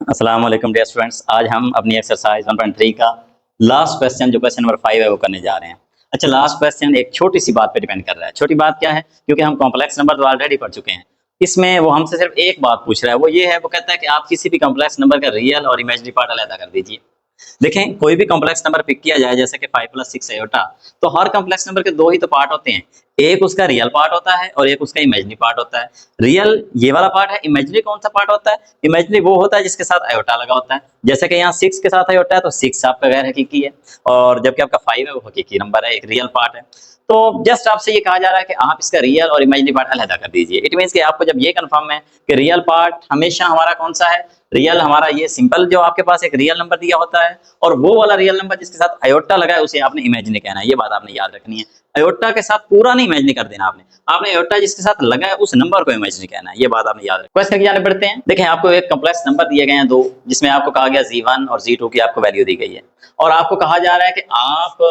अस्सलाम वालेकुम dear students. आज हम अपनी एक्सरसाइज 1.3 का लास्ट क्वेश्चन जो क्वेश्चन नंबर 5 है वो करने जा रहे हैं। अच्छा, लास्ट क्वेश्चन एक छोटी सी बात पे डिपेंड कर रहा है। छोटी बात क्या है? क्योंकि हम कॉम्प्लेक्स नंबर तो ऑलरेडी पढ़ चुके हैं। इसमें वो हमसे सिर्फ एक बात पूछ रहा है, वो ये है, वो कहता है कि आप किसी भी कॉम्प्लेक्स नंबर का रियल और इमेजिनरी पार्ट अलग कर दीजिए। देखें, कोई भी कॉम्प्लेक्स नंबर पिक किया जाए जैसे कि 5 + 6 आयोटा, तो हर कॉम्प्लेक्स नंबर के दो ही तो पार्ट होते हैं। एक उसका रियल पार्ट होता है और एक उसका इमेजिनरी पार्ट होता है। रियल ये वाला पार्ट है, इमेजिनरी कौन सा पार्ट होता है? इमेजिनरी वो होता है जिसके साथ आयोटा लगा होता है। जैसे कि यहाँ 6 के साथ आयोटा है तो 6 आपका गैर हकीकी है, और जबकि आपका 5 है वो हकीकी नंबर है, एक रियल पार्ट है। तो जस्ट आपसे ये कहा जा रहा है कि आप इसका रियल और इमेजिनरी पार्ट अलग कर दीजिए। इट मीन्स कि आपको जब ये कंफर्म है कि रियल पार्ट हमेशा हमारा कौन सा है, रियल हमारा ये सिंपल जो आपके पास एक रियल नंबर दिया होता है, और वो वाला रियल नंबर जिसके साथ अयोटा लगा है उसे आपने इमेजिनरी कहना है। ये बात आपने याद रखनी है। अयोटा के साथ पूरा नहीं इमेजिनरी कर देना आपने। आपने अयोटा जिसके साथ लगा है उस नंबर को इमेजिनरी कहना है। ये बात आपने याद रखनी है। क्वेश्चन की जाने बढ़ते हैं। देखें, आपको एक कॉम्प्लेक्स नंबर दिए गए हैं दो, जिसमें आपको कहा गया Z1 और Z2 की आपको वैल्यू दी गई है, और आपको कहा जा रहा है कि आप,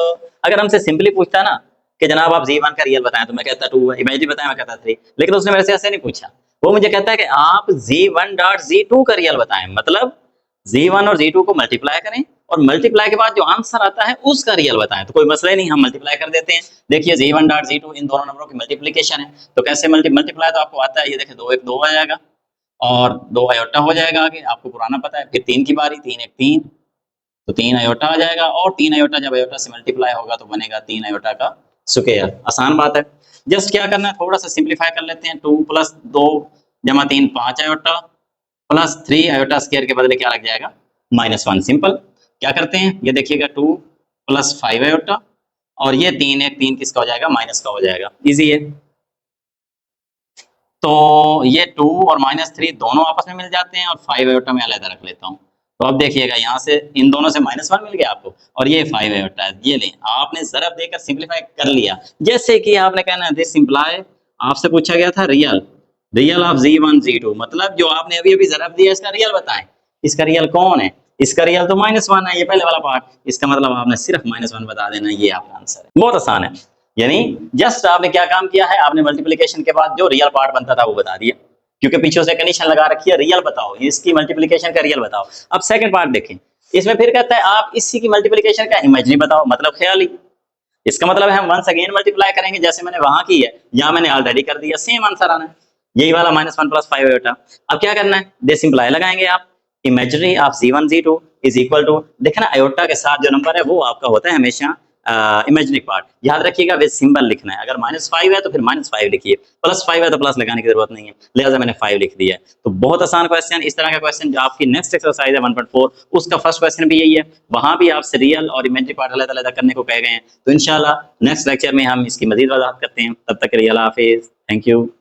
अगर हमसे सिंपली पूछता ना कि जनाब आप Z1 का रियल बताएं, तो मैं कहता 2 है, इमेजिनरी बताएं मैं कहता 3, लेकिन उसने मेरे से ऐसे नहीं पूछा। वो मुझे कहता है कि आप Z1.Z2 का रियल बताएं, मतलब Z1 और Z2 को मल्टीप्लाई करें और मल्टीप्लाई के बाद जो आंसर आता है उसका रियल बताएं। तो कोई मसला ही नहीं, हम मल्टीप्लाई कर देते हैं। देखिए Z1.Z2 इन दोनों नंबरों की मल्टीप्लिकेशन है, तो कैसे मल्टीप्लाई, तो आपको आता है, ये देखिए 2 1 2 आ जाएगा और 2 आयोटा हो जाएगा आगे, आपको पुराना पता है। फिर 3 की बारी, 3 1 3, तो 3 आयोटा आ जाएगा, और 3 आयोटा जब आयोटा से मल्टीप्लाई होगा तो बनेगा 3 आयोटा का स्क्वायर। आसान बात है। जस्ट क्या करना है, थोड़ा सा सिंप्लीफाई कर लेते हैं। 2 + 2 = 3 5 आयोटा प्लस 3 आयोटा स्क्वायर के बदले क्या लग जाएगा, -1। सिंपल। क्या करते हैं, ये देखिएगा 2 + 5 आयोटा, और ये 3 1 3 किसका हो जाएगा, माइनस का हो जाएगा। इजी है। तो ये 2 और -3 दोनों आपस में मिल जाते हैं, और 5 आयोटा में अलग रख लेता हूँ। तो अब देखिएगा यहाँ से इन दोनों से -1 मिल गया आपको, और ये 5 आयोटा है। ये लें, आपने ज़रब देकर सिंप्लीफाई कर लिया। जैसे कि आपने कहना है दिस सिंप्लाई, आपसे पूछा गया था real, real of Z1 Z2, मतलब जो आपने अभी अभी ज़रब दिया इसका रियल बताएं। इसका रियल कौन है? इसका रियल तो -1 है, ये पहले वाला पार्ट। इसका मतलब आपने सिर्फ -1 बता देना, ये आपका आंसर है। बहुत आसान है। यानी जस्ट आपने क्या काम किया है, आपने मल्टीप्लिकेशन के बाद जो रियल पार्ट बनता था वो बता दिया, क्योंकि पीछे से कंडीशन लगा रखी है रियल बताओ, इसकी मल्टीप्लिकेशन का रियल बताओ। अब सेकंड पार्ट देखें, इसमें फिर कहता है आप इसी की मल्टीप्लिकेशन का इमेजिनरी बताओ, मतलब ख्याली। इसका मतलब है हम वंस अगेन मल्टीप्लाई करेंगे, जैसे मैंने वहां की है यहाँ मैंने ऑलरेडी कर दिया, सेम आंसर आना है, यही वाला -1 + 5 आयोटा। अब क्या करना है, दे सिंप्लाई लगाएंगे आप। Imaginary of Z1 Z2 is equal to, देखना आयोटा के साथ जो नंबर है वो आपका होता है हमेशा इमेजिनरी पार्ट। याद रखिएगा विद सिंबल लिखना है। अगर -5 है तो फिर -5 लिखिए, +5 है तो प्लस लगाने की जरूरत नहीं है, लिहाजा मैंने 5 लिख दिया है। तो बहुत आसान क्वेश्चन। इस तरह का क्वेश्चन जो आपकी नेक्स्ट एक्सरसाइज है 1.4, उसका फर्स्ट क्वेश्चन भी यही है। वहां भी आपसे रियल और इमेजिनरी पार्ट अलग अलग करने को कहे गए हैं। तो इंशाल्लाह नेक्स्ट लेक्चर में हम इसकी मजीद वजाहत करते हैं। तब तक के लिए अल्लाह हाफिज, थैंक यू।